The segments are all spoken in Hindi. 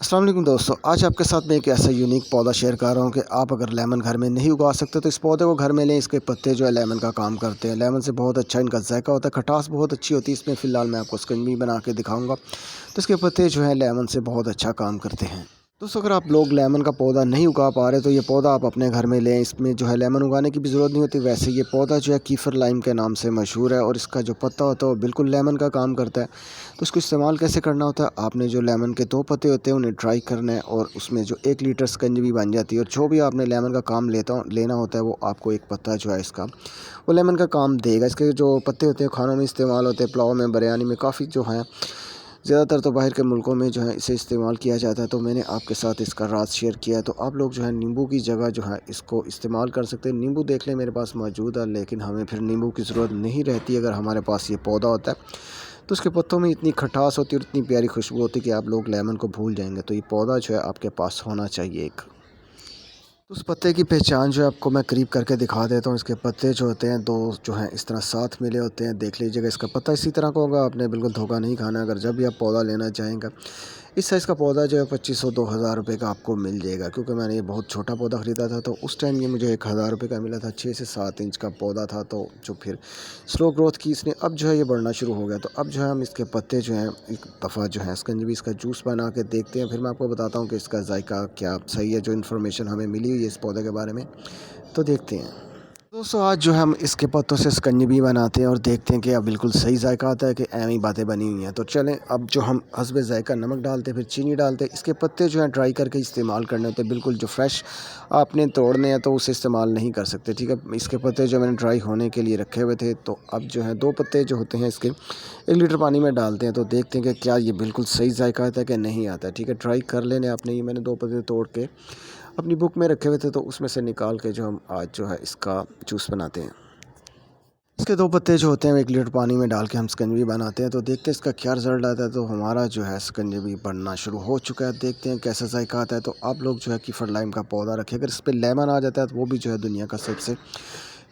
अस्सलाम वालेकुम दोस्तों, आज आपके साथ मैं एक ऐसा यूनिक पौधा शेयर कर रहा हूँ कि आप अगर लेमन घर में नहीं उगा सकते तो इस पौधे को घर में लें। इसके पत्ते जो है लेमन का काम करते हैं। लेमन से बहुत अच्छा इनका जायका होता है, खटास बहुत अच्छी होती है। इसमें फ़िलहाल मैं आपको स्कंजी बना के दिखाऊंगा। तो इसके पत्ते जो हैं लेमन से बहुत अच्छा काम करते हैं। दोस्तों, अगर आप लोग लेमन का पौधा नहीं उगा पा रहे तो ये पौधा आप अपने घर में लें। इसमें जो है लेमन उगाने की भी ज़रूरत नहीं होती। वैसे ये पौधा जो है कीफ़र लाइम के नाम से मशहूर है और इसका जो पत्ता होता है वो बिल्कुल लेमन का काम करता है। तो इसको इस्तेमाल कैसे करना होता है, आपने जो लेमन के 2 पत्ते होते हैं उन्हें ड्राई करना है और उसमें जो 1 लीटर शिकंजी बन जाती है। और जो भी आपने लेमन का काम लेना होता है वो आपको एक पत्ता जो है इसका वो लेमन का काम देगा। इसके जो पत्ते होते हैं खानों में इस्तेमाल होते हैं, पुलाव में, बिरयानी में काफ़ी जो हैं। ज़्यादातर तो बाहर के मुल्कों में जो है इसे इस्तेमाल किया जाता है। तो मैंने आपके साथ इसका राज शेयर किया है। तो आप लोग जो है नींबू की जगह जो है इसको इस्तेमाल कर सकते हैं। नींबू देख लें मेरे पास मौजूद है, लेकिन हमें फिर नींबू की ज़रूरत नहीं रहती अगर हमारे पास ये पौधा होता है। तो उसके पत्तों में इतनी खटास होती है और इतनी प्यारी खुशबू होती है कि आप लोग लेमन को भूल जाएंगे। तो ये पौधा जो है आपके पास होना चाहिए एक। तो उस पत्ते की पहचान जो है आपको मैं करीब करके दिखा देता हूँ। इसके पत्ते जो होते हैं 2 जो हैं इस तरह साथ मिले होते हैं। देख लीजिएगा, इसका पत्ता इसी तरह का होगा। आपने बिल्कुल धोखा नहीं खाना अगर जब भी आप पौधा लेना चाहेंगे। इस साइज़ का पौधा जो है 2500-2000 रुपये का आपको मिल जाएगा। क्योंकि मैंने ये बहुत छोटा पौधा ख़रीदा था तो उस टाइम ये मुझे 1000 रुपये का मिला था। 6 से 7 इंच का पौधा था। तो जो फिर स्लो ग्रोथ की इसने, अब जो है ये बढ़ना शुरू हो गया। तो अब जो है हम इसके पत्ते जो हैं एक दफ़ा जो है शिकंजी इसका जूस बना के देखते हैं। फिर मैं आपको बताता हूँ कि इसका जायका क्या सही है। जो इन्फॉर्मेशन हमें मिली हुई है इस पौधे के बारे में, तो देखते हैं। दोस्तों, आज जो हम इसके पत्तों से शिकंजी बनाते हैं और देखते हैं कि अब बिल्कुल सही जायका आता है कि एवं ही बातें बनी हुई हैं। तो चलें, अब जो हम हस्बे जायका नमक डालते हैं, फिर चीनी डालते हैं। इसके पत्ते जो हैं ड्राई करके इस्तेमाल करने होते हैं। बिल्कुल जो फ्रेश आपने तोड़ने हैं तो उसे इस्तेमाल नहीं कर सकते, ठीक है। इसके पत्ते जो मैंने ड्राई होने के लिए रखे हुए थे, तो अब जो है 2 पत्ते जो होते हैं इसके 1 लीटर पानी में डालते हैं। तो देखते हैं कि क्या ये बिल्कुल सही जायका आता है कि नहीं आता है, ठीक है। ट्राई कर लेने आपने। ये मैंने 2 पत्ते तोड़ के अपनी बुक में रखे हुए थे तो उसमें से निकाल के जो हम आज जो है इसका जूस बनाते हैं। इसके 2 पत्ते जो होते हैं 1 लीटर पानी में डाल के हम शिकंजी बनाते हैं। तो देखते हैं इसका क्या रिज़ल्ट आता है। तो हमारा जो है शिकंजी बनना शुरू हो चुका है। देखते हैं कैसा जायका आता है। तो आप लोग जो है कीफ़र लाइम का पौधा रखें। अगर इस पे लेमन आ जाता है तो वो भी जो है दुनिया का सबसे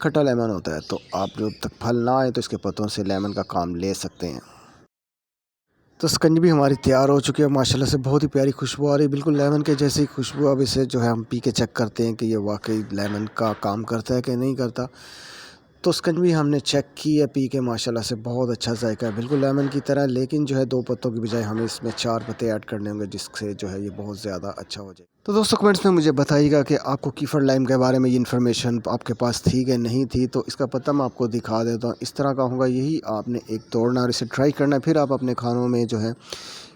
खट्टा लेमन होता है। तो आप जब तक फल ना आए तो इसके पत्तों से लेमन का काम ले सकते हैं। तो शिकंजी हमारी तैयार हो चुकी है। माशाल्लाह से बहुत ही प्यारी खुशबू आ रही है, बिल्कुल लेमन के जैसी खुशबू। अब इसे जो है हम पी के चेक करते हैं कि ये वाकई लेमन का काम करता है कि नहीं करता। तो शिकंजी हमने चेक की है पी के, माशाल्लाह से बहुत अच्छा जायका है, बिल्कुल लेमन की तरह। लेकिन जो है 2 पत्तों की बजाय हमें इसमें 4 पत्ते ऐड करने होंगे, जिससे जो है ये बहुत ज़्यादा अच्छा हो जाए। तो दोस्तों, कमेंट्स में मुझे बताइएगा कि आपको कीफ़र लाइम के बारे में ये इन्फॉर्मेशन आपके पास थी कि नहीं थी। तो इसका पत्ता मैं आपको दिखा देता हूँ। इस तरह का होगा, यही आपने एक तोड़ना और इसे ट्राई करना है। फिर आप अपने खानों में जो है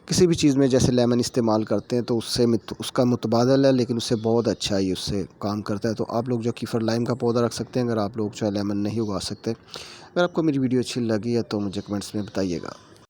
किसी भी चीज़ में जैसे लेमन इस्तेमाल करते हैं तो उससे उसका मुतबादल है, लेकिन उससे बहुत अच्छा ही उससे काम करता है। तो आप लोग जो कीफ़र लाइम का पौधा रख सकते हैं अगर आप लोग जो है लेमन नहीं उगा सकते। अगर आपको मेरी वीडियो अच्छी लगी है तो मुझे कमेंट्स में बताइएगा।